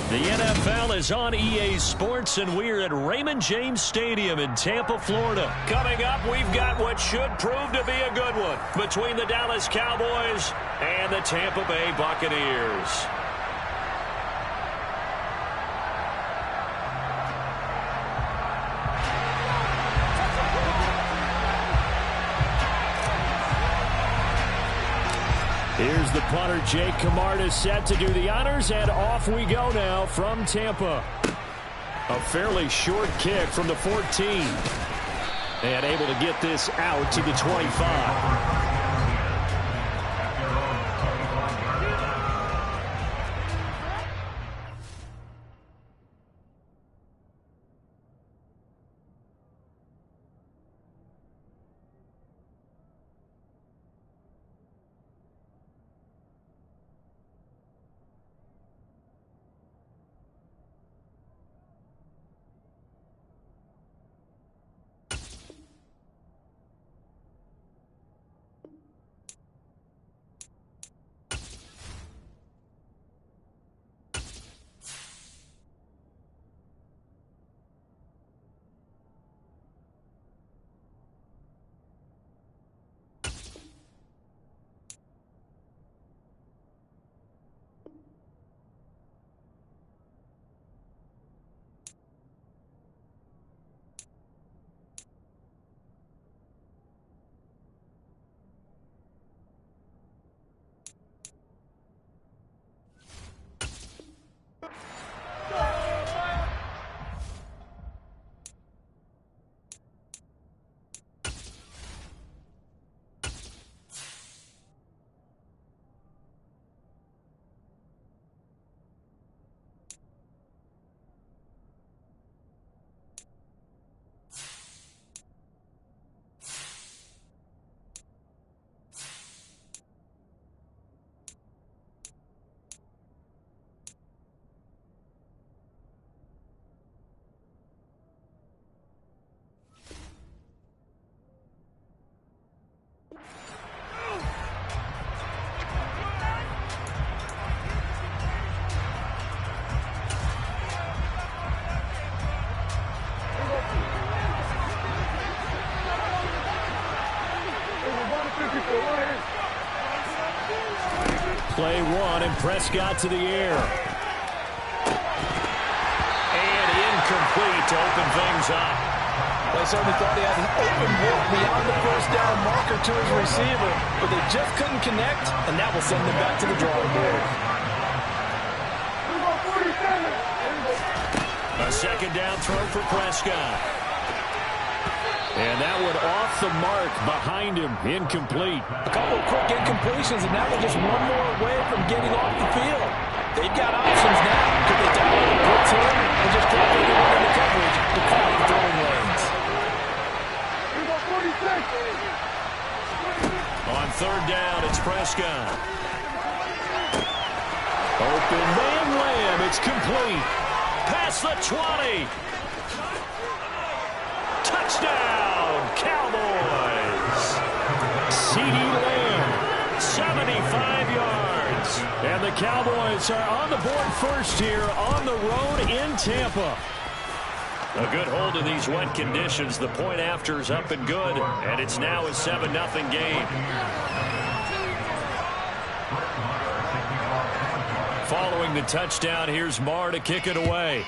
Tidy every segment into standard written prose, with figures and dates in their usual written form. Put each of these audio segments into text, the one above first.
The NFL is on EA Sports, and we're at Raymond James Stadium in Tampa, Florida. Coming up, we've got what should prove to be a good one between the Dallas Cowboys and the Tampa Bay Buccaneers. Here's the punter, Jake Camarda, set to do the honors, and off we go now from Tampa. A fairly short kick from the 14. And able to get this out to the 25. Play one, and Prescott to the air. And incomplete to open things up. They certainly thought he had an open look beyond the first down marker to his receiver, but they just couldn't connect, and that will send them back to the drawing board. A second down throw for Prescott. And that one off the mark behind him, incomplete. A couple of quick incompletions, and now they're just one more away from getting off the field. They've got options now. Could they dial up a blitz here and just drop everyone into coverage to crowd the throwing lanes? On third down, it's Prescott. Open man, Lamb. It's complete. Past the 20. Touchdown, Cowboys. CeeDee Lamb, 75 yards. And the Cowboys are on the board first here on the road in Tampa. A good hold in these wet conditions. The point after's up and good, and it's now a 7-0 game. Following the touchdown, here's Marr to kick it away.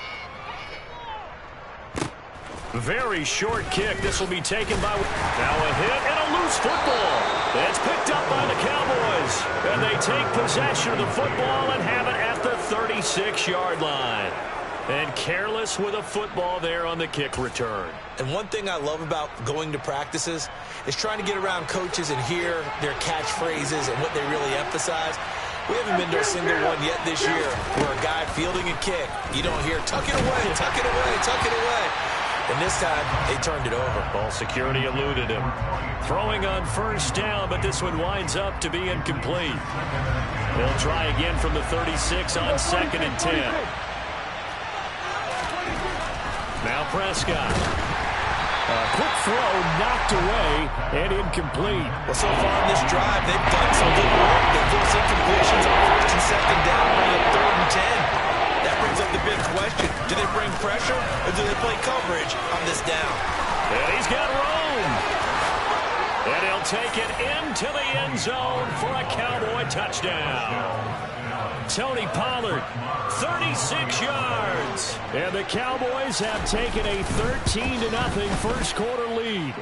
Very short kick. This will be taken by... Now a hit and a loose football. It's picked up by the Cowboys. And they take possession of the football and have it at the 36-yard line. And careless with a football there on the kick return. And one thing I love about going to practices is trying to get around coaches and hear their catchphrases and what they really emphasize. We haven't been to a single one yet this year where a guy fielding a kick, you don't hear, tuck it away, tuck it away, tuck it away. And this time, they turned it over. Ball security eluded him. Throwing on first down, but this one winds up to be incomplete. They'll try again from the 36 on 2nd and 10. Now Prescott. A quick throw knocked away and incomplete. Well, so far in this drive, they've done some good work. They forced incompletions on 1st and 2nd down, only 3rd and 10. That brings up the big question. Do they bring pressure or do they play coverage on this down? And he's got room. And he'll take it into the end zone for a Cowboy touchdown. Tony Pollard, 36 yards. And the Cowboys have taken a 13-0 first quarter lead.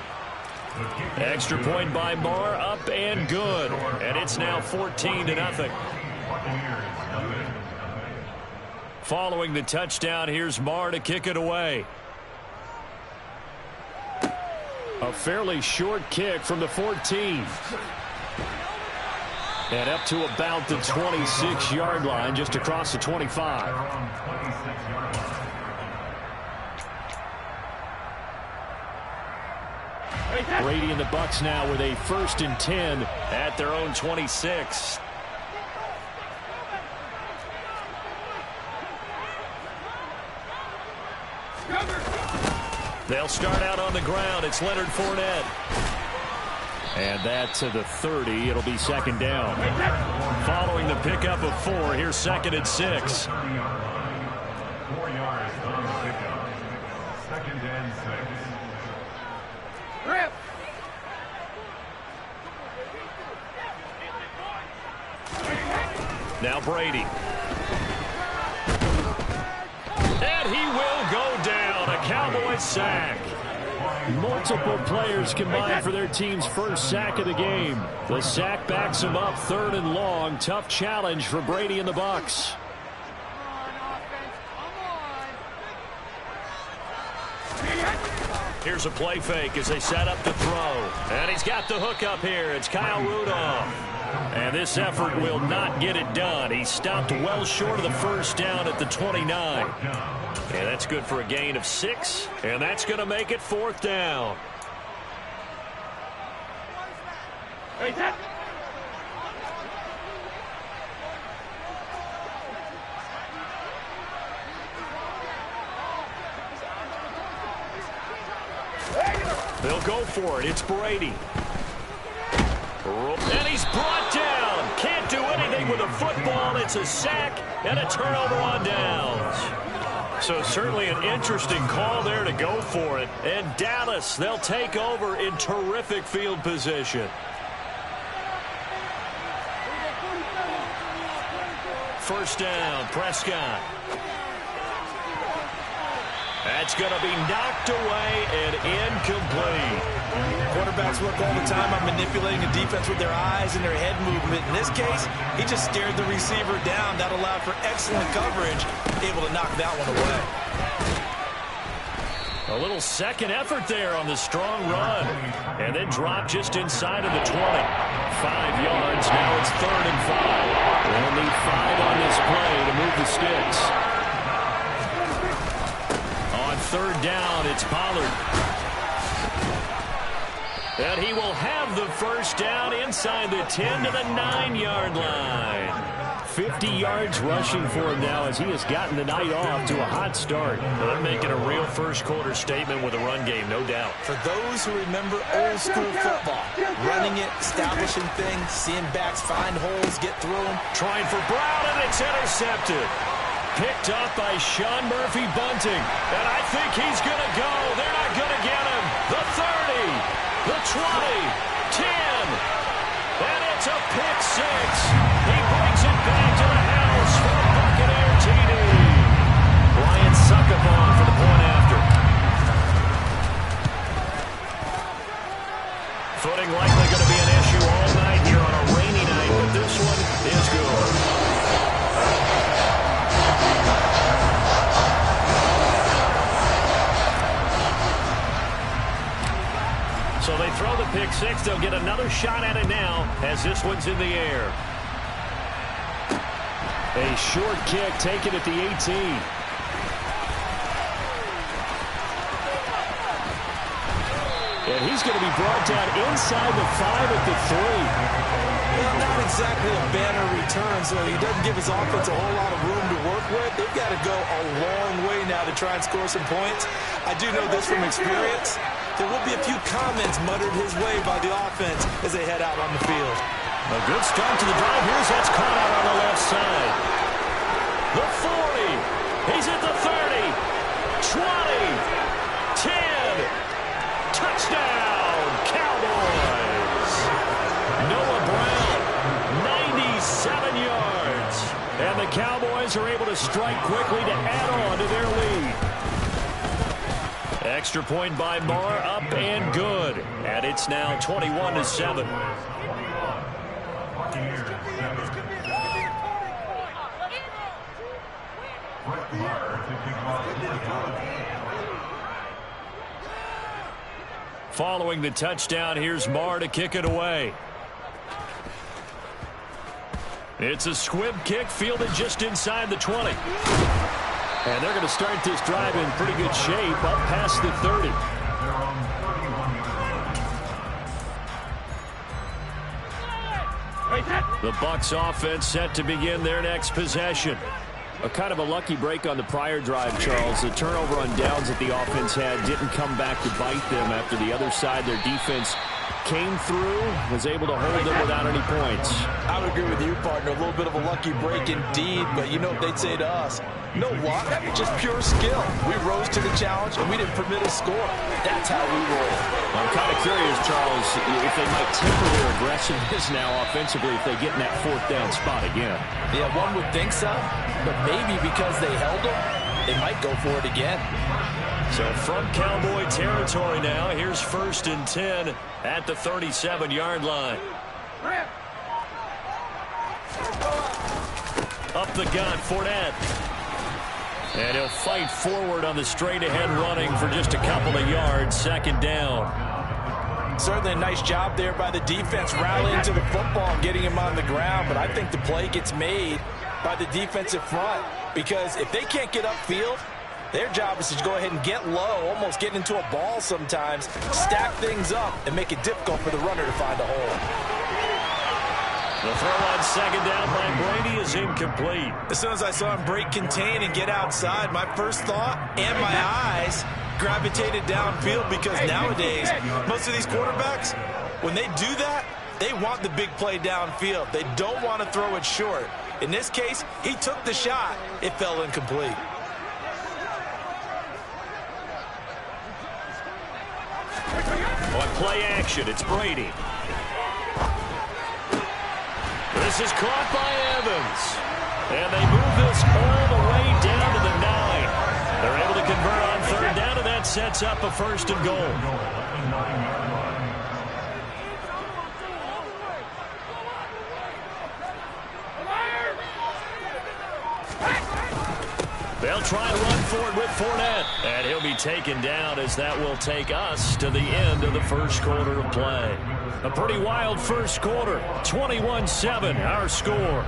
Extra point by Marr, up and good. And it's now 14-0. Following the touchdown, here's Marr to kick it away. A fairly short kick from the 14. And up to about the 26-yard line, just across the 25. Brady and the Bucs now with a 1st and 10 at their own 26. They'll start out on the ground. It's Leonard Fournette. And that to the 30. It'll be 2nd down. Following the pickup of 4, here's 2nd and 6. 4 yards on the pickup. 2nd and 6. Rip. Now Brady. And he will go down. A Cowboy sack. Multiple players combined for their team's first sack of the game. The sack backs him up 3rd and long. Tough challenge for Brady and the Bucs. Here's a play fake as they set up to throw. And he's got the hook up here. It's Kyle Rudolph. And this effort will not get it done. He stopped well short of the 1st down at the 29. And that's good for a gain of 6. And that's going to make it 4th down. They'll go for it. It's Brady. And he's brought down. Can't do anything with a football. It's a sack and a turnover on downs. So certainly an interesting call there to go for it. And Dallas, they'll take over in terrific field position. First down, Prescott. That's going to be knocked away and incomplete. Quarterbacks work all the time on manipulating a defense with their eyes and their head movement. In this case, he just stared the receiver down. That allowed for excellent coverage, able to knock that one away. A little second effort there on the strong run. And then drop just inside of the 20. 5 yards. Now it's 3rd and 5. They'll need 5 on this play to move the sticks. On 3rd down, it's Pollard. And he will have the 1st down inside the 10 to the 9-yard line. 50 yards rushing for him now as he has gotten the night off to a hot start. Well, they're making a real first quarter statement with a run game, no doubt. For those who remember old school football, running it, establishing things, seeing backs find holes, get through them. Trying for Brown, and it's intercepted. Picked up by Sean Murphy Bunting. And I think he's going to go. They're not going to get him. The 30, the 20, 10. And it's a pick 6. He brings it back to the house for a Buccaneer TD. Ryan Suckabaugh for the point after. Footing likely going to be an issue all night here on a rainy night, but this one is good. So they throw the pick 6. They'll get another shot at it now as this one's in the air. A short kick taken at the 18. And he's going to be brought down inside the 5 at the 3. Well, not exactly a banner return, so he doesn't give his offense a whole lot of room to work with. They've got to go a long way now to try and score some points. I do know this from experience. There will be a few comments muttered his way by the offense as they head out on the field. A good start to the drive. Here's that's caught out on the left side. The 40. He's at the 30, 20, 10. Touchdown, Cowboys. Noah Brown, 97 yards. And the Cowboys are able to strike quickly to add on to their lead. Extra point by Marr, up and good. And it's now 21-7. Following the touchdown, here's Marr to kick it away. It's a squib kick fielded just inside the 20. And they're going to start this drive in pretty good shape up past the 30. The Bucs offense set to begin their next possession. A kind of a lucky break on the prior drive, Charles. The turnover on downs that the offense had didn't come back to bite them after the other side. Their defense came through, was able to hold them without any points. I would agree with you, partner. A little bit of a lucky break indeed, but you know what they'd say to us? No luck, just pure skill. We rose to the challenge, and we didn't permit a score. That's how we roll. I'm kind of curious, Charles, if they might temper their aggressiveness now offensively if they get in that fourth down spot again. Yeah, one would think so, but maybe because they held them, they might go for it again. So from Cowboy territory now, here's 1st and 10 at the 37-yard line. Up the gut, Fournette. And he'll fight forward on the straight-ahead running for just a couple of yards. 2nd down. Certainly a nice job there by the defense rallying to the football and getting him on the ground. But I think the play gets made by the defensive front. Because if they can't get upfield, their job is to go ahead and get low, almost get into a ball sometimes, stack things up, and make it difficult for the runner to find a hole. The throw on 2nd down by Brady is incomplete. As soon as I saw him break contain and get outside, my first thought and my eyes gravitated downfield because nowadays, most of these quarterbacks, when they do that, they want the big play downfield. They don't want to throw it short. In this case, he took the shot. It fell incomplete. On play action, it's Brady. This is caught by Evans. And they move this all the way down to the 9. They're able to convert on 3rd down, and that sets up a 1st and goal. They'll try and run for it with Fournette. And he'll be taken down as that will take us to the end of the 1st quarter of play. A pretty wild 1st quarter. 21-7, our score.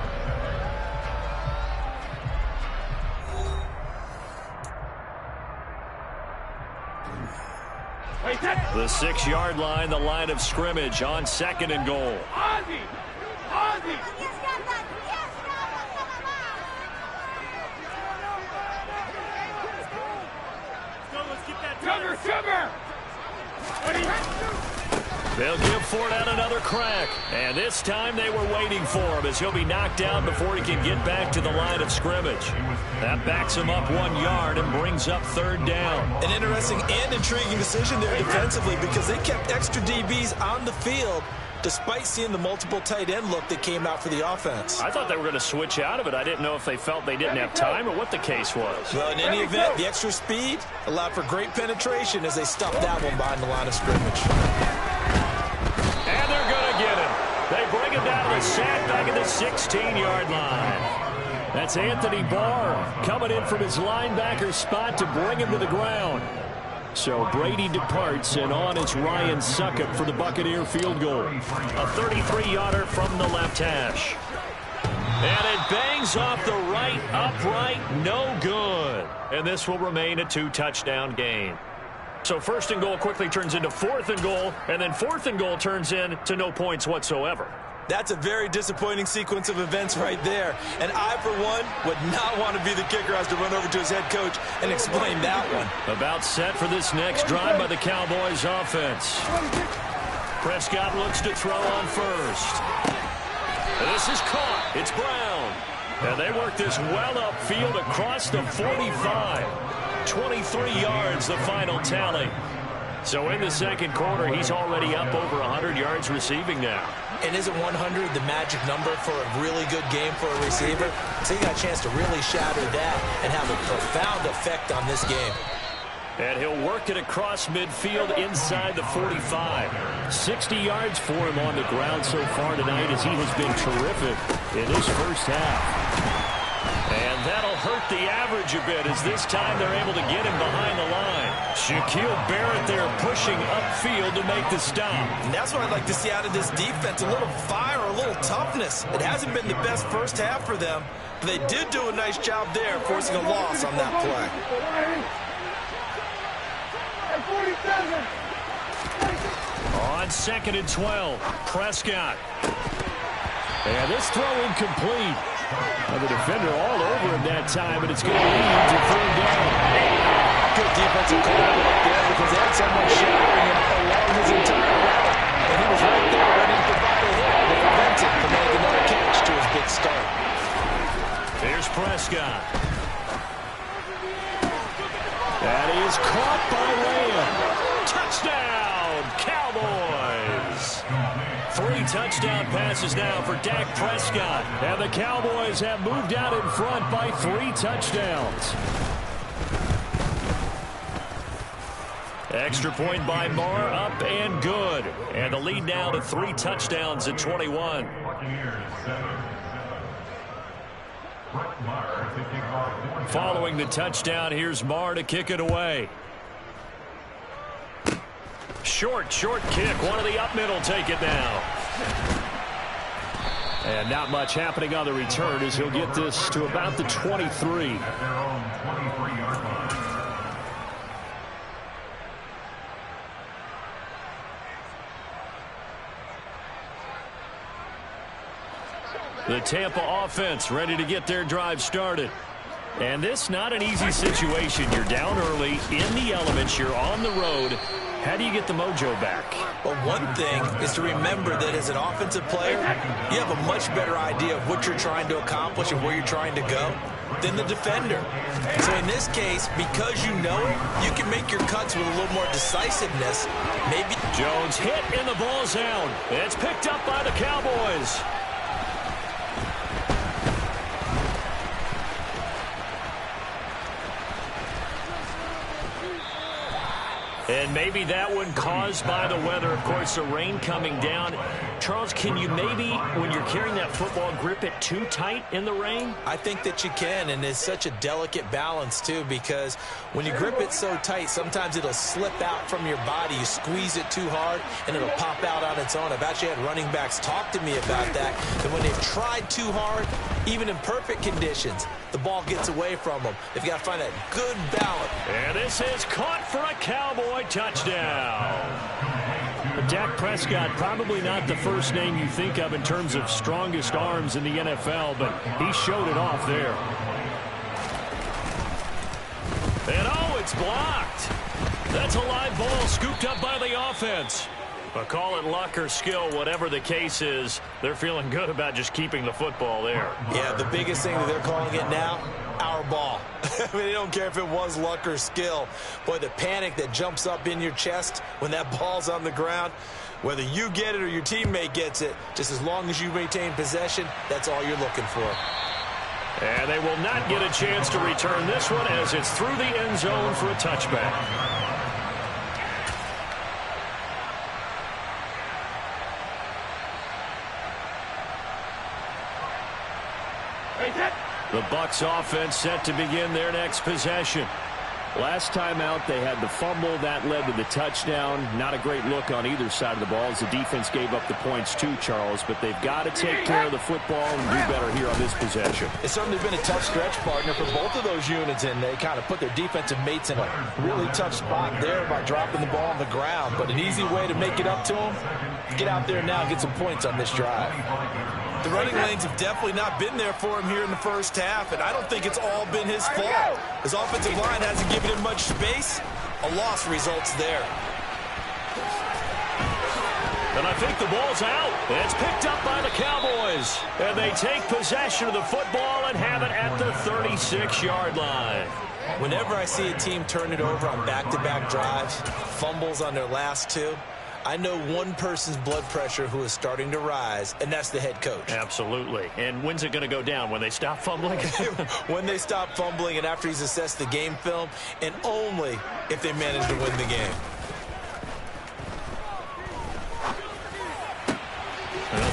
The 6-yard line, the line of scrimmage on 2nd and goal. They'll give Fournette another crack. And this time they were waiting for him as he'll be knocked down before he can get back to the line of scrimmage. That backs him up 1 yard and brings up 3rd down. An interesting and intriguing decision there defensively because they kept extra DBs on the field despite seeing the multiple tight end look that came out for the offense. I thought they were going to switch out of it. I didn't know if they felt they didn't have time or what the case was. Well, in any event, the extra speed allowed for great penetration as they stuffed that one behind the line of scrimmage. And they're going to get him. They bring him down to the sack back at the 16-yard line. That's Anthony Barr coming in from his linebacker spot to bring him to the ground. So Brady departs, and on is Ryan Succop for the Buccaneer field goal. A 33-yarder from the left hash. And it bangs off the right upright, no good. And this will remain a 2-touchdown game. So 1st and goal quickly turns into 4th and goal, and then 4th and goal turns into no points whatsoever. That's a very disappointing sequence of events right there. And I, for one, would not want to be the kicker as to run over to his head coach and explain that one. About set for this next drive by the Cowboys offense. Prescott looks to throw on 1st. This is caught. It's Brown. And they work this well upfield across the 45. 23 yards, the final tally. So in the second quarter, he's already up over 100 yards receiving now. And isn't 100 the magic number for a really good game for a receiver? So he got a chance to really shatter that and have a profound effect on this game. And he'll work it across midfield inside the 45. 60 yards for him on the ground so far tonight as he has been terrific in this first half. And that'll hurt the average a bit as this time they're able to get him behind the line. Shaquille Barrett there pushing upfield to make the stop. And that's what I'd like to see out of this defense, a little fire, a little toughness. It hasn't been the best first half for them, but they did do a nice job there forcing a loss on that play. On 2nd and 12, Prescott. And this throw incomplete. And the defender all over him that time, and it's going to lead to 3rd down. Good defensive call right there because they had someone shadowing him along his entire route. And he was right there ready to provide a hit to prevent it from making another catch to his big start. Here's Prescott. That is caught by Lamb. Touchdown, Cowboys. 3 touchdown passes now for Dak Prescott. And the Cowboys have moved out in front by 3 touchdowns. Extra point by Marr, up and good. And the lead now to 3 touchdowns at 21. Following the touchdown, here's Marr to kick it away. Short kick. One of the up middle take it now. And not much happening on the return as he'll get this to about the 23. The Tampa offense ready to get their drive started. And this not an easy situation. You're down early, in the elements, you're on the road. How do you get the mojo back? Well, one thing is to remember that as an offensive player, you have a much better idea of what you're trying to accomplish and where you're trying to go than the defender. So in this case, because you know it, you can make your cuts with a little more decisiveness. Maybe Jones hit and the ball's out. It's picked up by the Cowboys. And maybe that one caused by the weather. Of course, the rain coming down. Charles, can you maybe, when you're carrying that football, grip it too tight in the rain? I think that you can, and it's such a delicate balance, too, because when you grip it so tight, sometimes it'll slip out from your body. You squeeze it too hard, and it'll pop out on its own. I've actually had running backs talk to me about that, and when they've tried too hard, even in perfect conditions, the ball gets away from them. They've got to find that good balance. And this is caught for a Cowboy touchdown. Dak Prescott, probably not the first name you think of in terms of strongest arms in the NFL, but he showed it off there. And oh, it's blocked. That's a live ball scooped up by the offense. But call it luck or skill, whatever the case is, they're feeling good about just keeping the football there. Yeah, the biggest thing that they're calling it now, our ball. I mean, they don't care if it was luck or skill. Boy, the panic that jumps up in your chest when that ball's on the ground, whether you get it or your teammate gets it, just as long as you maintain possession, that's all you're looking for. And they will not get a chance to return this one as it's through the end zone for a touchback. The Bucs offense set to begin their next possession. Last time out, they had the fumble. That led to the touchdown. Not a great look on either side of the ball as the defense gave up the points too, Charles. But they've got to take care of the football and do better here on this possession. It's certainly been a tough stretch, partner, for both of those units, and they kind of put their defensive mates in a really tough spot there by dropping the ball on the ground. But an easy way to make it up to them, get out there now and get some points on this drive. The running lanes have definitely not been there for him here in the first half, and I don't think it's all been his fault. His offensive line hasn't given him much space. A loss results there. And I think the ball's out. It's picked up by the Cowboys. And they take possession of the football and have it at the 36-yard line. Whenever I see a team turn it over on back-to-back drives, fumbles on their last two, I know one person's blood pressure who is starting to rise, and that's the head coach. Absolutely. And when's it going to go down? When they stop fumbling? When they stop fumbling and after he's assessed the game film, and only if they manage to win the game.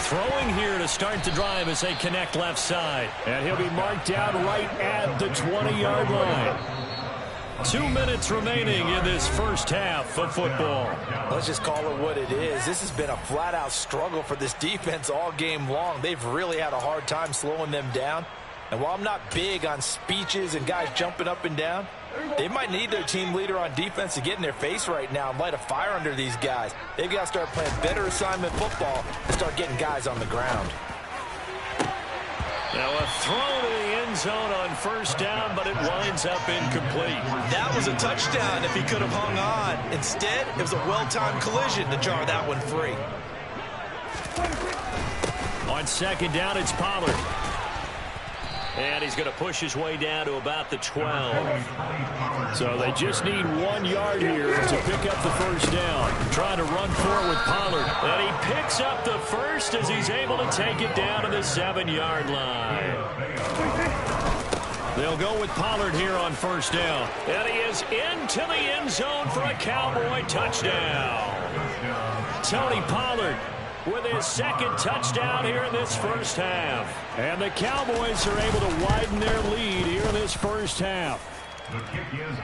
Throwing here to start the drive as they connect left side. And he'll be marked out right at the 20-yard line. 2 minutes remaining in this first half of football. Let's just call it what it is. This has been a flat-out struggle for this defense all game long. They've really had a hard time slowing them down. And while I'm not big on speeches and guys jumping up and down, they might need their team leader on defense to get in their face right now and light a fire under these guys. They've got to start playing better assignment football and start getting guys on the ground. Now a throw to the end zone on first down, but it winds up incomplete. That was a touchdown if he could have hung on. Instead, it was a well-timed collision to jar that one free. On second down, it's Pollard. And he's going to push his way down to about the 12. So they just need 1 yard here to pick up the first down. Trying to run for it with Pollard. And he picks up the first as he's able to take it down to the 7-yard line. They'll go with Pollard here on first down. And he is into the end zone for a Cowboy touchdown. Tony Pollard with his second touchdown here in this first half. And the Cowboys are able to widen their lead here in this first half.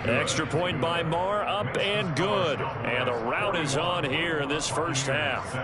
Extra point by Marr, up and good. And the route is on here in this first half.